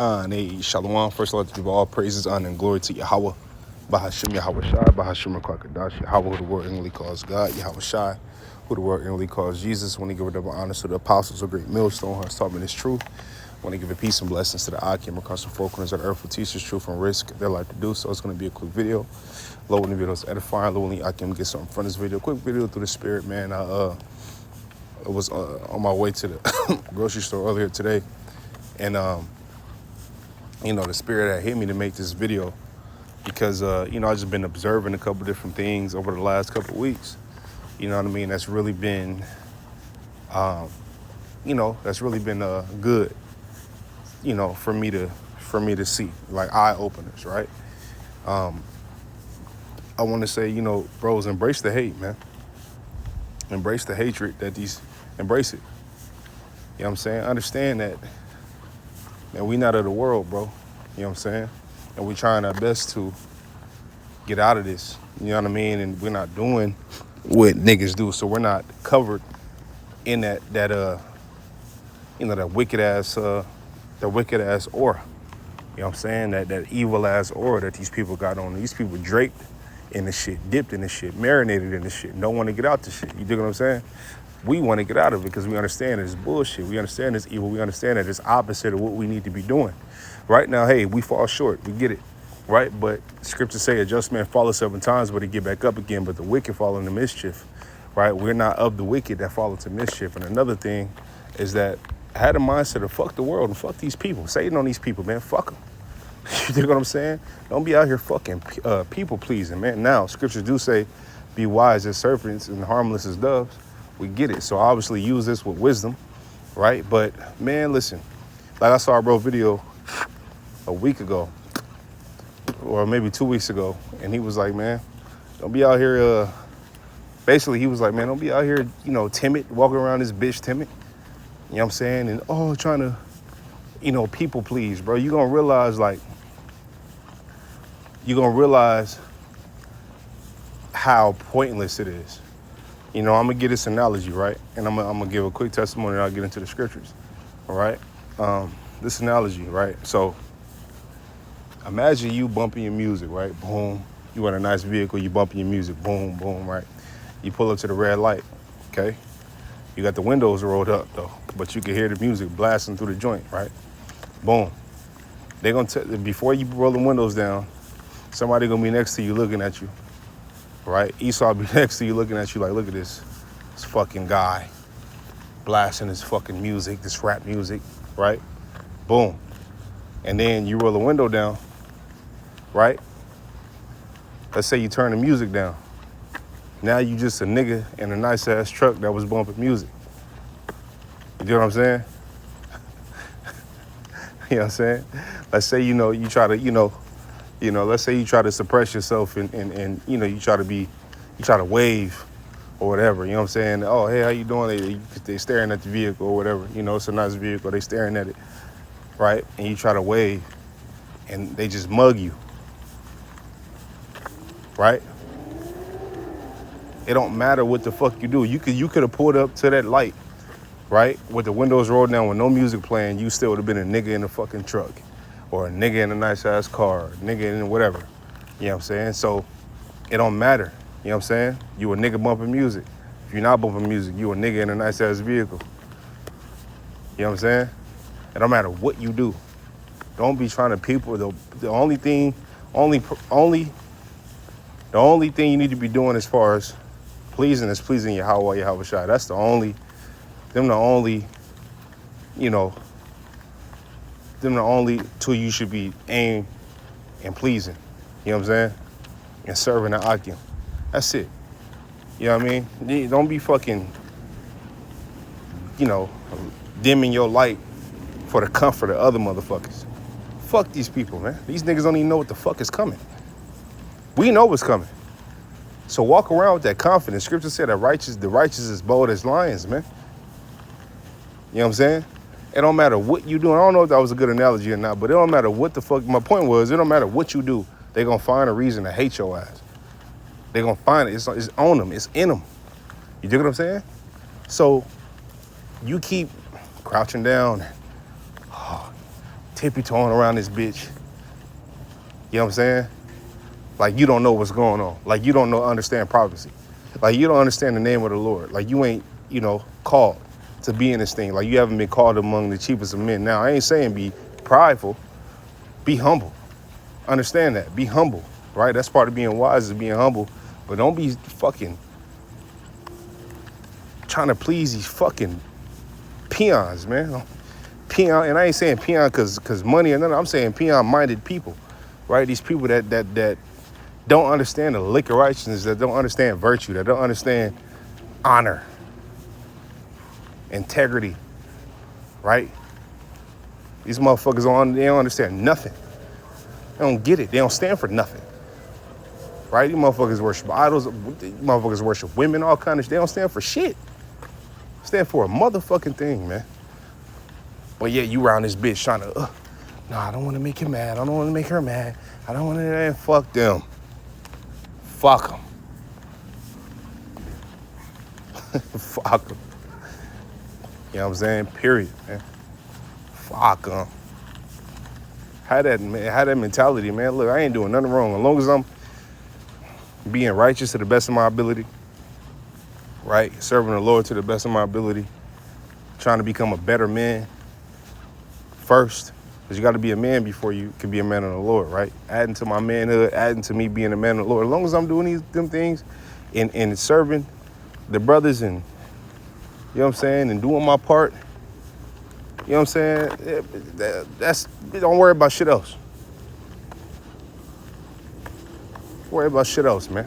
Hey, Shalom. First, I'd like to give all praises, honor, and glory to Yahweh. Bahashim Yahweh Shai, Bahashim Rakadash, Yahweh, who the world inwardly calls God, Yahweh Shai, who the world inwardly calls Jesus. When he give a double honor to the apostles of great millstone, who has taught me this truth. When he give a peace and blessings to the Akim across the four corners of the earth, who teaches truth and risk their life to do so. It's going to be a quick video. Low when the video is edifying, low when the Akim get something from this video. Quick video through the spirit, man. I was on my way to the grocery store earlier today, and the spirit had hit me to make this video because, I just been observing a couple different things over the last couple of weeks. You know what I mean? That's really been, good, for me to see, like eye openers, right? I want to say, bros, embrace the hate, man. Embrace the hatred embrace it. You know what I'm saying? Understand that, man, we not of the world, bro. You know what I'm saying? And we trying our best to get out of this. You know what I mean? And we're not doing what niggas do. So we're not covered in that wicked ass aura. You know what I'm saying? That evil ass aura that these people got on. These people draped in the shit, dipped in the shit, marinated in the shit, don't want to get out the shit. You dig what I'm saying? We want to get out of it because we understand that it's bullshit. We understand it's evil. We understand that it's opposite of what we need to be doing. Right now, hey, we fall short. We get it. Right? But scriptures say a just man falleth 7 times, but he get back up again. But the wicked fall into mischief. Right? We're not of the wicked that fall into mischief. And another thing is that I had a mindset of fuck the world and fuck these people. Satan on these people, man. Fuck them. You dig what I'm saying? Don't be out here fucking people pleasing, man. Now, scriptures do say, be wise as serpents and harmless as doves. We get it. So obviously use this with wisdom, right? But man, listen, like I saw a bro video a week ago, or maybe 2 weeks ago, and he was like, man, don't be out here, basically he was like, man, don't be out here, timid, walking around this bitch timid. You know what I'm saying? And trying to, people please, bro. You're gonna realize how pointless it is. I'm gonna give this analogy, right? And I'm gonna give a quick testimony and I'll get into the scriptures, all right? This analogy, right? So imagine you bumping your music, right? Boom. You in a nice vehicle, you bumping your music, boom, boom, right? You pull up to the red light, okay? You got the windows rolled up though, but you can hear the music blasting through the joint, right? Boom. They're gonna before you roll the windows down, somebody gonna be next to you looking at you, right? Esau be next to you looking at you like, look at this fucking guy blasting his fucking music, this rap music, right? Boom. And then you roll the window down, right? Let's say you turn the music down. Now you just a nigga in a nice ass truck that was bumping music. You know what I'm saying? You know what I'm saying? Let's say, you try to, let's say you try to suppress yourself and you try to wave or whatever, you know what I'm saying? Oh, hey, how you doing? They staring at the vehicle or whatever, it's a nice vehicle, they staring at it, right? And you try to wave and they just mug you, right? It don't matter what the fuck you do. You could have pulled up to that light, right? With the windows rolled down with no music playing, you still would have been a nigga in a fucking truck or a nigga in a nice ass car, a nigga in whatever. You know what I'm saying? So it don't matter. You know what I'm saying? You a nigga bumping music. If you're not bumping music, you a nigga in a nice ass vehicle. You know what I'm saying? It don't matter what you do. Don't be trying to people. The only thing you need to be doing as far as pleasing is pleasing Yahweh Shai. That's the only two you should be aimed and pleasing. You know what I'm saying? And serving the Akim. That's it. You know what I mean? Don't be fucking, dimming your light for the comfort of other motherfuckers. Fuck these people, man. These niggas don't even know what the fuck is coming. We know what's coming. So walk around with that confidence. Scripture said that the righteous is bold as lions, man. You know what I'm saying? It don't matter what you do. I don't know if that was a good analogy or not, but it don't matter what the fuck. My point was, it don't matter what you do. They're going to find a reason to hate your ass. They're going to find it. It's on them. It's in them. You dig what I'm saying? So you keep crouching down, tippy-toeing around this bitch. You know what I'm saying? Like you don't know what's going on. Like you don't understand prophecy. Like you don't understand the name of the Lord. Like you ain't, called to be in this thing. Like you haven't been called among the chiefest of men. Now, I ain't saying be prideful. Be humble. Understand that. Be humble, right? That's part of being wise is being humble. But don't be fucking trying to please these fucking peons, man. Peon, and I ain't saying peon because money or nothing. I'm saying peon-minded people, right? These people that don't understand the lick of righteousness, that don't understand virtue, that don't understand honor, integrity, right? These motherfuckers they don't understand nothing. They don't get it. They don't stand for nothing, right? These motherfuckers worship idols. These motherfuckers worship women, all kind of shit. They don't stand for shit. Stand for a motherfucking thing, man. But yeah, you around this bitch trying to, no, I don't want to make him mad. I don't want to make her mad. I don't want to, fuck them. Fuck them. Fuck them. You know what I'm saying? Period, man. Fuck them. Have that mentality, man. Look, I ain't doing nothing wrong. As long as I'm being righteous to the best of my ability, right? Serving the Lord to the best of my ability, trying to become a better man first, because you got to be a man before you can be a man of the Lord, right? Adding to my manhood, adding to me being a man of the Lord. As long as I'm doing them things and serving the brothers and, you know what I'm saying, and doing my part, you know what I'm saying? Don't worry about shit else. Don't worry about shit else, man.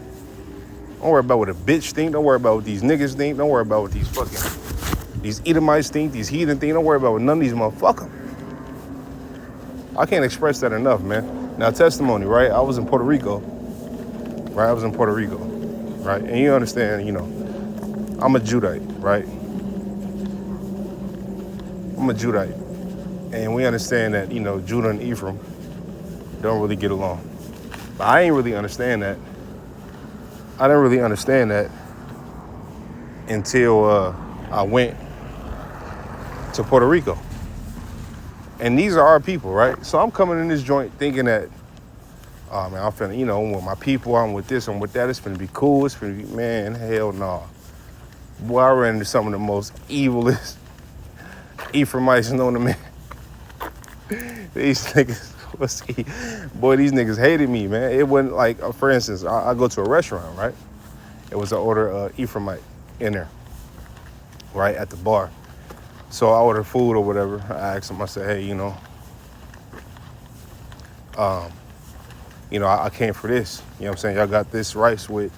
Don't worry about what a bitch think. Don't worry about what these niggas think. Don't worry about what these Edomites think, these heathen think. Don't worry about what none of these motherfuckers. I can't express that enough, man. Now, testimony, right? I was in Puerto Rico, right? Right? And you understand, I'm a Judite, right? I'm a Judite. And we understand that, Judah and Ephraim don't really get along. But I ain't really understand that. I didn't really understand that until I went to Puerto Rico. And these are our people, right? So I'm coming in this joint thinking that, oh man, I'm finna, I'm with my people, I'm with this, I'm with that, it's finna be cool, it's finna be, man, hell no. Boy, I ran into some of the most evilest Ephraimites known to man. These niggas, boy, these niggas hated me, man. It wasn't like, for instance, I go to a restaurant, right? It was an order Ephraimite in there, right, at the bar. So I ordered food or whatever. I asked him, I said, hey, I came for this. You know what I'm saying? Y'all got this rice with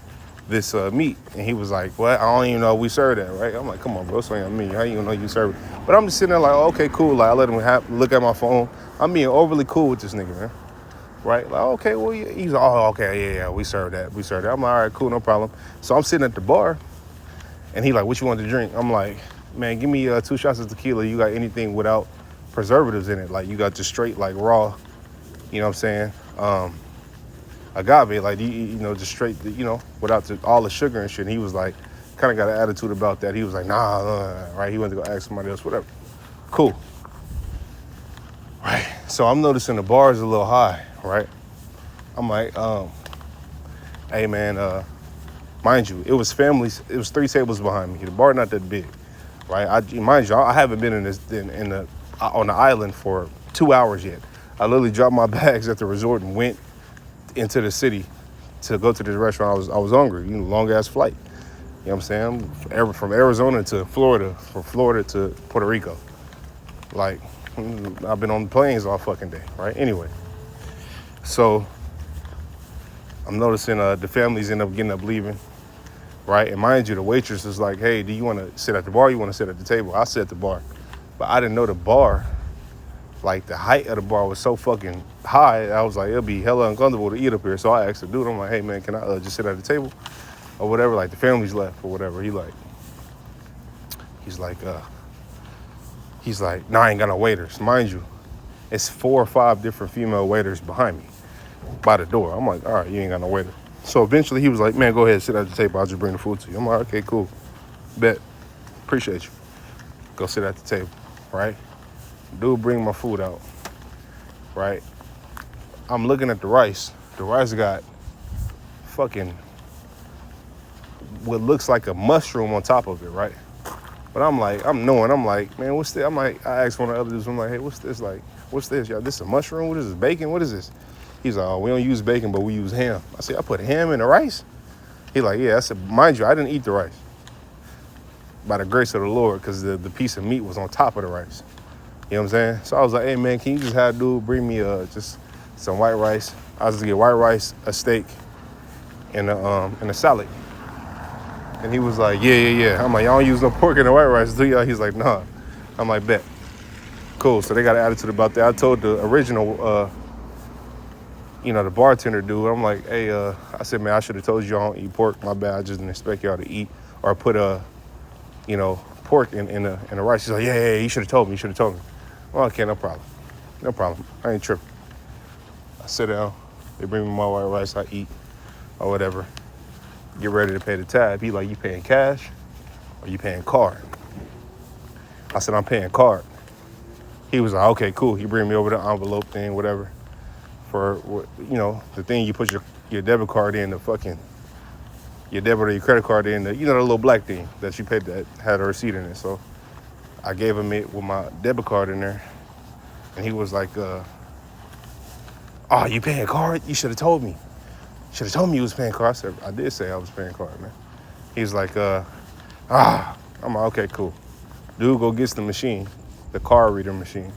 this meat. And he was like, what? I don't even know if we serve that, right? I'm like, come on, bro, so ain't me. How you gonna know you serve it? But I'm just sitting there like, oh, okay, cool. Like, I let him look at my phone. I'm being overly cool with this nigga, man. Right? Like, okay, well, he's like, oh, okay, yeah, we serve that. I'm like, all right, cool, no problem. So I'm sitting at the bar, and he like, what you want to drink? I'm like, man, give me 2 shots of tequila. You got anything without preservatives in it? Like, you got just straight, like, raw, you know what I'm saying? Agave, like, just straight, without all the sugar and shit. And he was like, kind of got an attitude about that. He was like, nah, right? He went to go ask somebody else, whatever. Cool. Right. So I'm noticing the bar is a little high, right? I'm like, hey, man, mind you, it was 3 tables behind me. The bar not that big, right? Mind you, I haven't been on the island for 2 hours yet. I literally dropped my bags at the resort and went into the city to go to this restaurant. I was hungry, long ass flight. You know what I'm saying? From Arizona to Florida, from Florida to Puerto Rico. Like, I've been on the planes all fucking day, right? Anyway, so I'm noticing the families end up getting up leaving, right? And mind you, the waitress is like, hey, do you want to sit at the bar? You want to sit at the table? I sit at the bar. But I didn't know the bar, like the height of the bar was so fucking high. I was like, it'll be hella uncomfortable to eat up here. So I asked the dude, I'm like, hey man, can I just sit at the table or whatever? Like the family's left or whatever. He's like, nah, I ain't got no waiters. Mind you, it's 4 or 5 different female waiters behind me by the door. I'm like, all right, you ain't got no waiter. So eventually he was like, man, go ahead, sit at the table. I'll just bring the food to you. I'm like, okay, cool. Bet. Appreciate you. Go sit at the table, right? Dude bring my food out. right? I'm looking at the rice. The rice got fucking what looks like a mushroom on top of it, right? But I'm like, man, what's this? I asked one of the other dudes, I'm like, hey, what's this? Like, what's this? Y'all, this a mushroom? What is this? Bacon? What is this? He's like, oh, we don't use bacon, but we use ham. I said, I put ham in the rice? He like, yeah. I said, mind you, I didn't eat the rice by the grace of the Lord, because the piece of meat was on top of the rice. You know what I'm saying? So I was like, hey man, can you just have dude bring me just some white rice? I was just get white rice, a steak, and a salad. And he was like, yeah. I'm like, y'all don't use no pork in the white rice, do y'all? He's like, nah. I'm like, bet. Cool. So they got an attitude about that. I told the original, the bartender dude, I'm like, hey, I said, man, I should have told you I don't eat pork. My bad. I just didn't expect y'all to eat or put pork in the rice. He's like, yeah, you should have told me. Well, okay, no problem. I ain't tripping. I sit down. They bring me my white rice. I eat or whatever. Get ready to pay the tab. He like, you paying cash or you paying card? I said, I'm paying card. He was like, okay, cool. He bring me over the envelope thing, whatever. For, the thing you put your debit card in, your debit or your credit card in, the little black thing that you paid that had a receipt in it. So I gave him it with my debit card in there. And he was like, oh, you paying card? You should have told me. Should have told me you was paying card. I said, I did say I was paying card, man. He was like, I'm like, okay, cool. Dude go gets the machine, the card reader machine.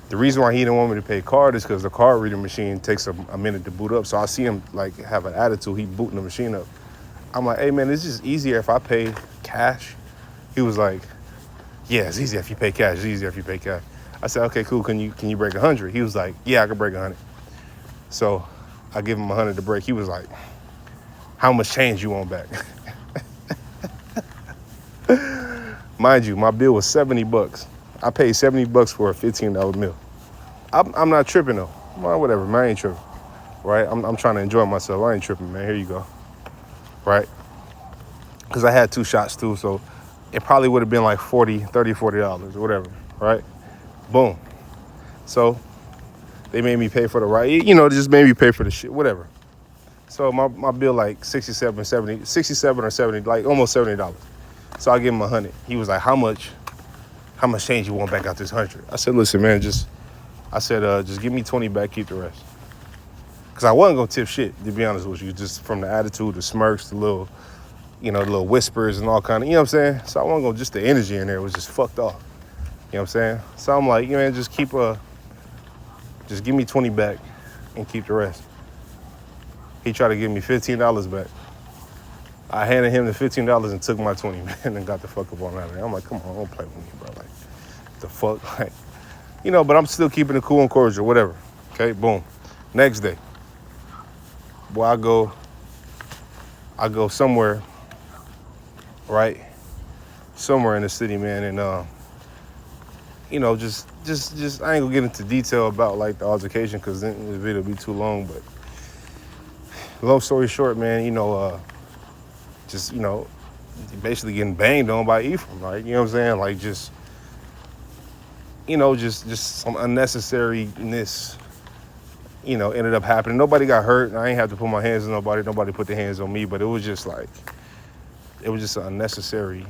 The reason why he didn't want me to pay card is because the card reader machine takes a minute to boot up. So I see him like have an attitude. He booting the machine up. I'm like, hey man, it's just easier if I pay cash. He was like, yeah, it's easier if you pay cash. I said, okay, cool. Can you break 100? He was like, yeah, I can break 100. So I give him 100 to break. He was like, how much change you want back? Mind you, my bill was $70. I paid $70 for a $15 meal. I'm not tripping though. Well, whatever, man, I ain't tripping. Right? I'm trying to enjoy myself. I ain't tripping, man. Here you go. Right? Because I had 2 shots too, so it probably would have been like $40 or whatever. Right? Boom. So they made me pay for the ride. They just made me pay for the shit, whatever. So my bill like 67 or 70, like almost $70. So I give him 100. He was like, how much change you want back out this 100? I said, listen, man, just give me 20 back, keep the rest. Because I wasn't going to tip shit, to be honest with you, just from the attitude, the smirks, the little whispers and all kind of, you know what I'm saying? So I wasn't going to, just the energy in there was just fucked off. You know what I'm saying? So I'm like, man, just give me 20 back and keep the rest. He tried to give me $15 back. I handed him the $15 and took my 20, man, and got the fuck up on out of there. I'm like, come on, don't play with me, bro. Like, the fuck? Like, but I'm still keeping it cool and cordial, whatever. Okay, boom. Next day. Boy, I go somewhere, right? Somewhere in the city, man, and just I ain't gonna get into detail about like the altercation because then the video will be too long, but long story short, man, basically getting banged on by Ephraim, right? You know what I'm saying? Like just some unnecessariness, ended up happening. Nobody got hurt. I ain't have to put my hands on nobody. Nobody put their hands on me, but it was just an unnecessary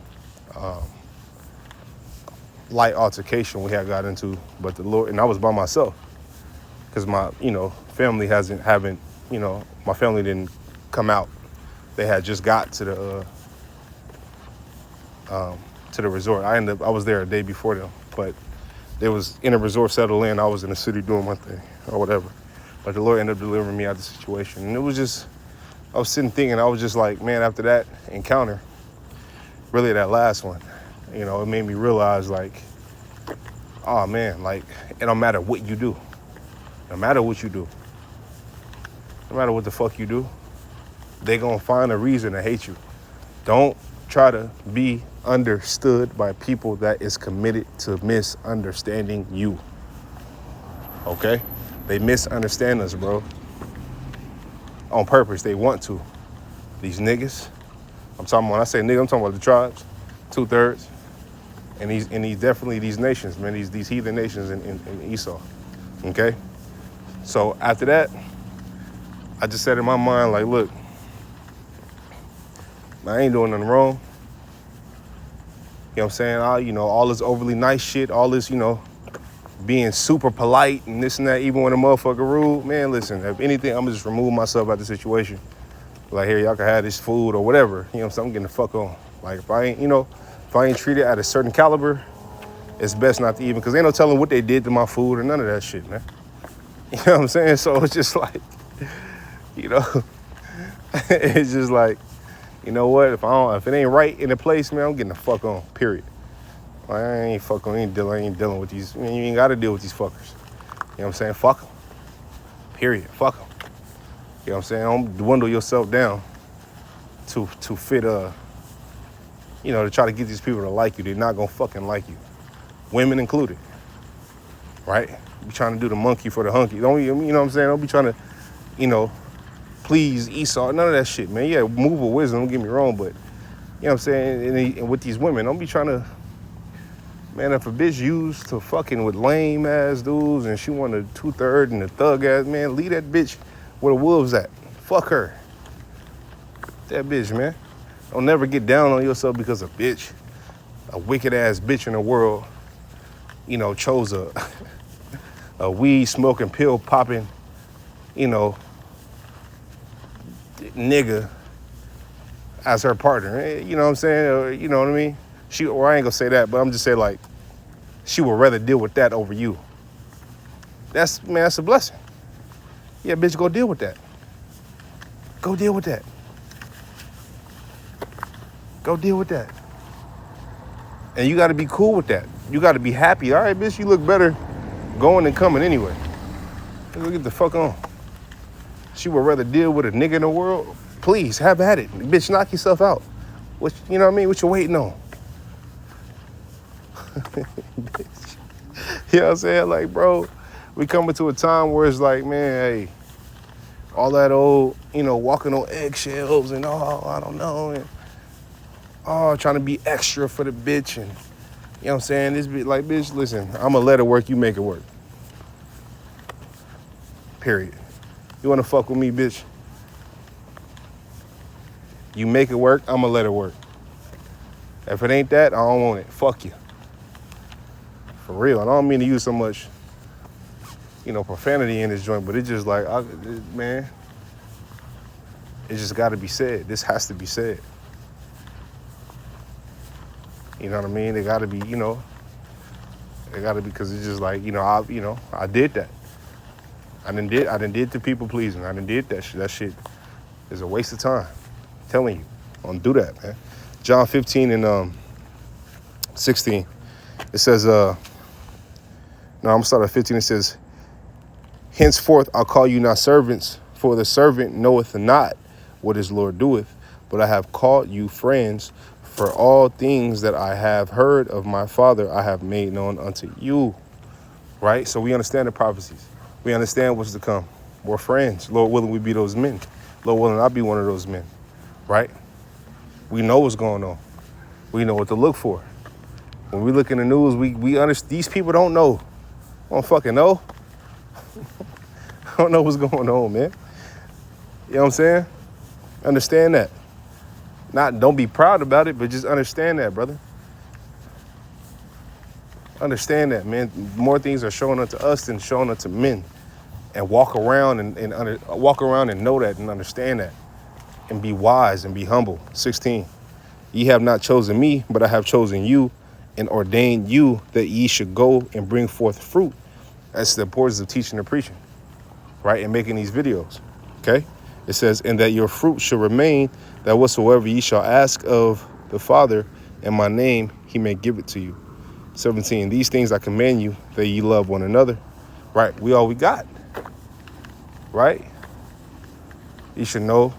light altercation we had got into. But the Lord, and I was by myself because my, family haven't, my family didn't come out. They had just got to the resort. I was there a day before them, but they was in a resort settled in. I was in the city doing my thing or whatever. But the Lord ended up delivering me out of the situation. And it was just, I was sitting thinking, I was just like, man, after that encounter, really that last one, it made me realize like, oh man, like, it don't matter what you do. No matter what the fuck you do, they gonna find a reason to hate you. Don't try to be understood by people that is committed to misunderstanding you. Okay? They misunderstand us, bro. On purpose, they want to. These niggas. When I say nigga, I'm talking about the tribes, 2/3. And these definitely these nations, man, these heathen nations in Esau. Okay? So after that, I just said in my mind, like, look, I ain't doing nothing wrong. You know what I'm saying? All this overly nice shit, all this, being super polite and this and that, even when a motherfucker rude, man, listen, if anything, I'm gonna just remove myself out of the situation. Like, here, y'all can have this food or whatever. You know what I'm saying? I'm getting the fuck on. Like, if I ain't treated at a certain caliber, it's best not to even, because ain't no telling what they did to my food or none of that shit, man. You know what I'm saying? So it's just like, it's just like, you know what? If it ain't right in the place, man, I'm getting the fuck on. Period. Like, I ain't dealing with these. I mean, you ain't got to deal with these fuckers. You know what I'm saying? Fuck them. Period. Fuck them. You know what I'm saying? Don't dwindle yourself down to fit to try to get these people to like you. They're not gonna fucking like you. Women included. Right? You trying to do the monkey for the hunky. Don't you know what I'm saying? Don't be trying to, please Esau. None of that shit, man. Yeah, move with wisdom, don't get me wrong, but you know what I'm saying? And with these women, don't be trying to, man, if a bitch used to fucking with lame ass dudes and she want a 2/3 and a thug ass, man, leave that bitch where the wolves at. Fuck her. That bitch, man. Don't never get down on yourself because a bitch, a wicked ass bitch in the world, chose a weed smoking, pill popping, nigga as her partner. You know what I'm saying? Or, you know what I mean? Or I ain't gonna say that, but I'm just saying, like, she would rather deal with that over you. That's a blessing. Yeah, bitch, go deal with that. Go deal with that. Go deal with that. And you gotta be cool with that. You gotta be happy. All right, bitch, you look better going than coming anyway. Let's get the fuck on. She would rather deal with a nigga in the world. Please, have at it. Bitch, knock yourself out. You know what I mean? What you waiting on? You know what I'm saying? Like, bro, we coming to a time where it's like, man, hey, all that old, walking on eggshells and I don't know, and trying to be extra for the bitch, and you know what I'm saying? This be like, bitch, listen, I'ma let it work, you make it work. Period. You wanna fuck with me, bitch? You make it work, I'ma let it work. If it ain't that, I don't want it. Fuck you. For real. I don't mean to use so much, profanity in this joint, but it's just like, man, it just gotta be said. This has to be said. You know what I mean? They gotta be, because it's just like, I did that. I done did the people pleasing. I done did that shit. That shit is a waste of time. I'm telling you, don't do that, man. John 15 and 16, it says, no, I'm gonna start at 15. It says, henceforth I'll call you not servants, for the servant knoweth not what his Lord doeth, but I have called you friends, for all things that I have heard of my Father I have made known unto you. Right? So we understand the prophecies. We understand what's to come. We're friends. Lord willing, we be those men. Lord willing, I'll be one of those men. Right? We know what's going on. We know what to look for. When we look in the news, we understand. These people don't know. Don't fucking know. I don't know what's going on, man. You know what I'm saying? Understand that. Don't be proud about it, but just understand that, brother. Understand that, man. More things are shown unto us than shown unto men. And walk around and know that and understand that. And be wise and be humble. 16. Ye have not chosen me, but I have chosen you and ordained you that ye should go and bring forth fruit. That's the importance of teaching and preaching, right? And making these videos, okay? It says, and that your fruit shall remain, that whatsoever ye shall ask of the Father in my name, he may give it to you. 17, these things I command you, that ye love one another, right? We all we got, right? You should know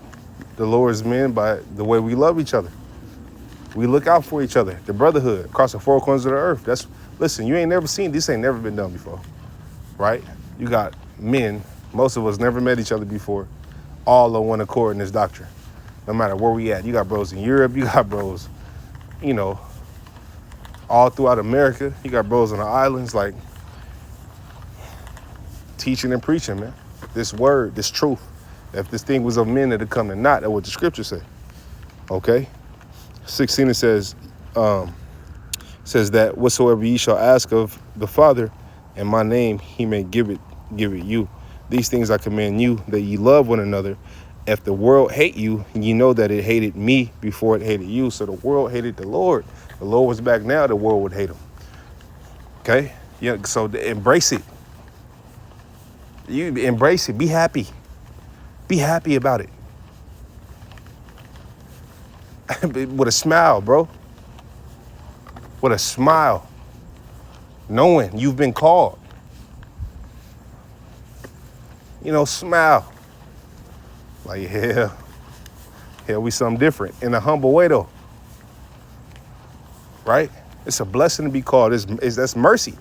the Lord's men by the way we love each other. We look out for each other, the brotherhood across the four corners of the earth. Listen, you ain't never seen, this ain't never been done before, right? You got men, most of us never met each other before, all on one accord in this doctrine, no matter where we at. You got bros in Europe, you got bros, all throughout America, you got bros on the islands. Like, teaching and preaching, man. This word, this truth. If this thing was of men, it'd come to naught. That's what the scripture say. Okay? 16, it says that whatsoever ye shall ask of the Father in my name, he may give it you. These things I command you, that ye love one another. If the world hate you, ye know that it hated me before it hated you. So the world hated the Lord. The Lord was back now, the world would hate him. Okay? Yeah, so embrace it. You embrace it. Be happy. Be happy about it. With a smile, bro. With a smile. Knowing you've been called. You know, smile. Like, yeah, we something different. In a humble way, though. Right? It's a blessing to be called. That's mercy.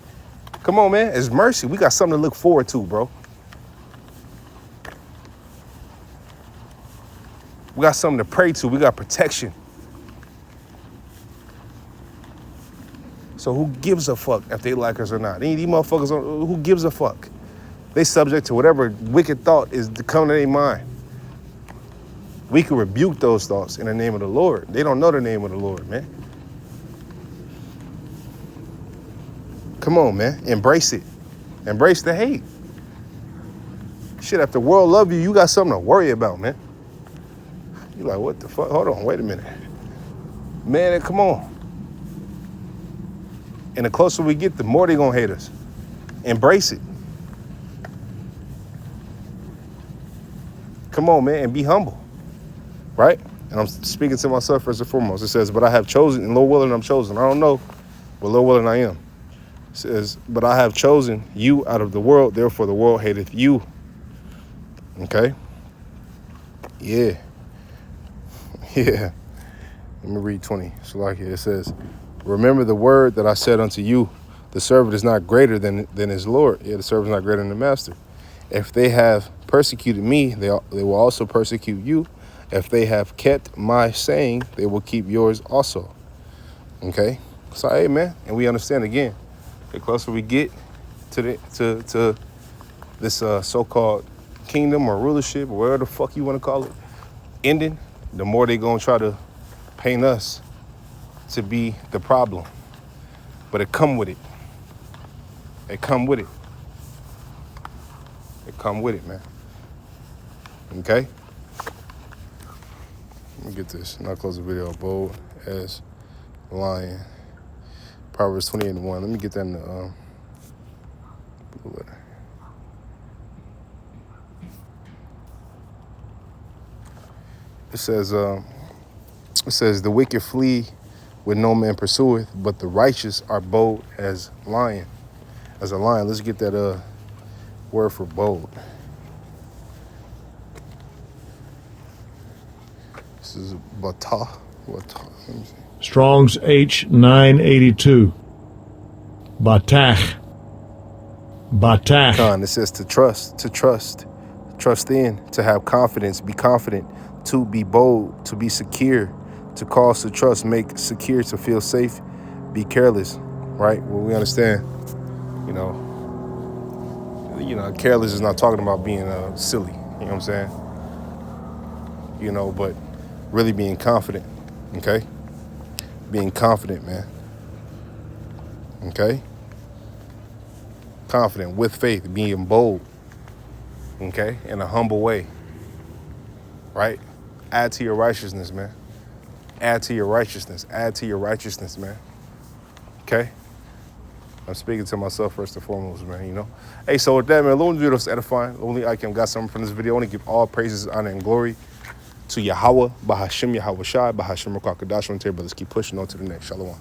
Come on, man. It's mercy. We got something to look forward to, bro. We got something to pray to. We got protection. So who gives a fuck if they like us or not? These motherfuckers, who gives a fuck? They subject to whatever wicked thought is coming to their mind. We can rebuke those thoughts in the name of the Lord. They don't know the name of the Lord, man. Come on, man. Embrace it. Embrace the hate. Shit, if the world love you, you got something to worry about, man. You like, what the fuck? Hold on, wait a minute. Man, come on. And the closer we get, the more they gonna hate us. Embrace it. Come on, man, and be humble. Right? And I'm speaking to myself first and foremost. It says, but I have chosen, and Lord willing, I'm chosen. I don't know, but Lord willing, I am. It says, but I have chosen you out of the world, therefore the world hateth you. Okay? Yeah. Yeah. Let me read 20. So like it says, remember the word that I said unto you, the servant is not greater than his Lord. Yeah, the servant is not greater than the master. If they have persecuted me, they will also persecute you. If they have kept my saying, they will keep yours also. Okay? So, hey, man, and we understand again, the closer we get to this so-called kingdom or rulership or whatever the fuck you want to call it, ending, the more they gonna try to paint us to be the problem. But it come with it. It come with it. It come with it, man. Okay? Let me get this. Now close the video. Bold as lion. Proverbs 28:1. Let me get that in the blue letter. It says the wicked flee when no man pursueth, but the righteous are bold as lion. As a lion. Let's get that word for bold. This is batah. Let me see. Strong's H982. Batach. It says to trust in, to have confidence, be confident, to be bold, to be secure, to cause to trust, make secure, to feel safe, be careless, right? Well, we understand, you know, careless is not talking about being silly, you know what I'm saying? You know, but really being confident, okay? Being confident, man. Okay? Confident, with faith, being bold, okay? In a humble way, right? Add to your righteousness, man. Add to your righteousness. Add to your righteousness, man. Okay? I'm speaking to myself first and foremost, man, you know? Hey, so with that, man, Lord, video's edifying. Only I can got something from this video. I want to give all praises, honor, and glory to Yahweh, Bahashim Yahweh Shai, Bahashim Rakakadash. Brothers, keep pushing on to the next. Shalom.